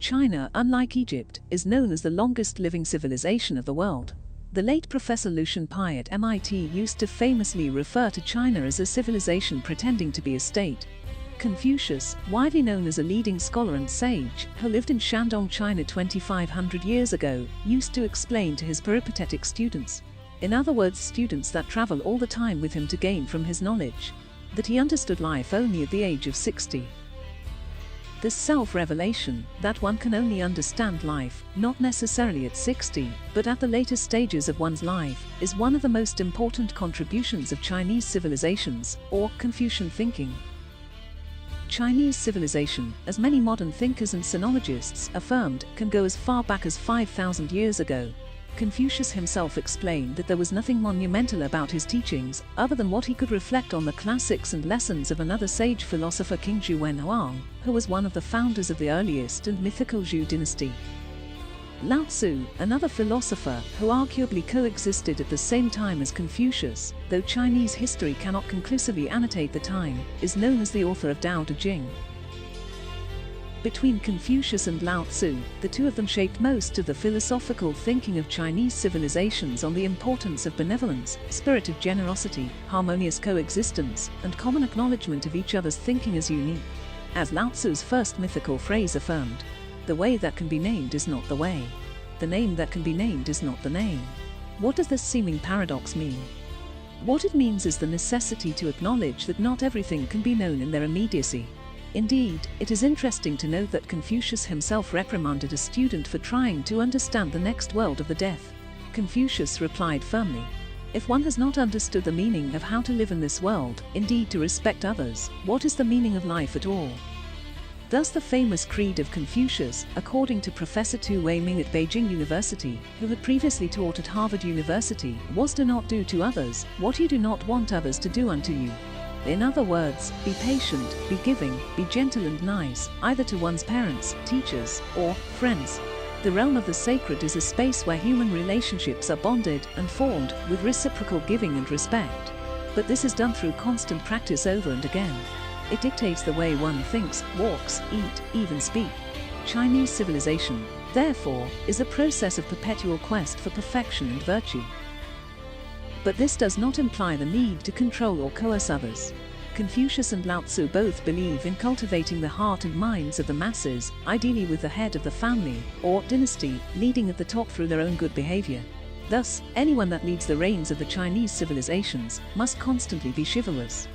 China, unlike Egypt, is known as the longest living civilization of the world. The late Professor Lucian Pye at MIT used to famously refer to China as a civilization pretending to be a state. Confucius, widely known as a leading scholar and sage, who lived in Shandong, China 2,500 years ago, used to explain to his peripatetic students, in other words students that travel all the time with him to gain from his knowledge, that he understood life only at the age of 60. This self-revelation, that one can only understand life, not necessarily at 60, but at the later stages of one's life, is one of the most important contributions of Chinese civilizations, or Confucian thinking. Chinese civilization, as many modern thinkers and sinologists affirmed, can go as far back as 5,000 years ago. Confucius himself explained that there was nothing monumental about his teachings, other than what he could reflect on the classics and lessons of another sage philosopher, King Zhu Wenhuang, who was one of the founders of the earliest and mythical Zhou dynasty. Lao Tzu, another philosopher who arguably coexisted at the same time as Confucius, though Chinese history cannot conclusively annotate the time, is known as the author of Tao Te Ching. Between Confucius and Lao Tzu, the two of them shaped most of the philosophical thinking of Chinese civilizations on the importance of benevolence, spirit of generosity, harmonious coexistence, and common acknowledgement of each other's thinking as unique. As Lao Tzu's first mythical phrase affirmed, "The way that can be named is not the way. The name that can be named is not the name." What does this seeming paradox mean? What it means is the necessity to acknowledge that not everything can be known in their immediacy. Indeed, it is interesting to note that Confucius himself reprimanded a student for trying to understand the next world of the death. Confucius replied firmly, "If one has not understood the meaning of how to live in this world, indeed to respect others, what is the meaning of life at all?" Thus the famous creed of Confucius, according to Professor Tu Weiming at Beijing University, who had previously taught at Harvard University, was "Do not do to others what you do not want others to do unto you." In other words, be patient, be giving, be gentle and nice, either to one's parents, teachers, or friends. The realm of the sacred is a space where human relationships are bonded and formed with reciprocal giving and respect. But this is done through constant practice over and again. It dictates the way one thinks, walks, eat, even speak. Chinese civilization, therefore, is a process of perpetual quest for perfection and virtue. But this does not imply the need to control or coerce others. Confucius and Lao Tzu both believe in cultivating the heart and minds of the masses, ideally with the head of the family, or dynasty, leading at the top through their own good behavior. Thus, anyone that leads the reins of the Chinese civilizations must constantly be chivalrous.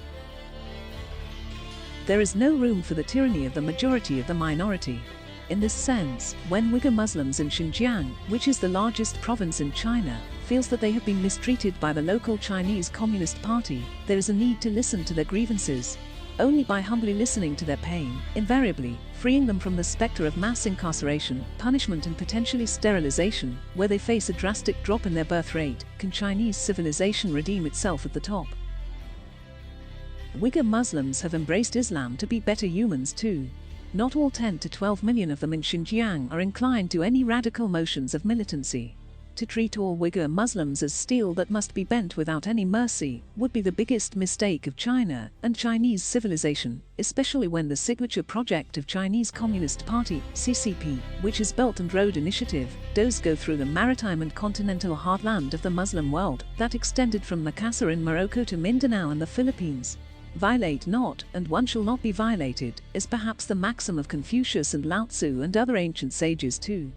There is no room for the tyranny of the majority of the minority. In this sense, when Uyghur Muslims in Xinjiang, which is the largest province in China, feels that they have been mistreated by the local Chinese Communist Party, there is a need to listen to their grievances. Only by humbly listening to their pain, invariably, freeing them from the specter of mass incarceration, punishment and potentially sterilization, where they face a drastic drop in their birth rate, can Chinese civilization redeem itself at the top. Uyghur Muslims have embraced Islam to be better humans too. Not all 10 to 12 million of them in Xinjiang are inclined to any radical motions of militancy. To treat all Uyghur Muslims as steel that must be bent without any mercy would be the biggest mistake of China and Chinese civilization, especially when the signature project of Chinese Communist Party, CCP, which is Belt and Road Initiative, does go through the maritime and continental heartland of the Muslim world that extended from Makassar in Morocco to Mindanao and the Philippines. "Violate not, and one shall not be violated," is perhaps the maxim of Confucius and Lao Tzu and other ancient sages too.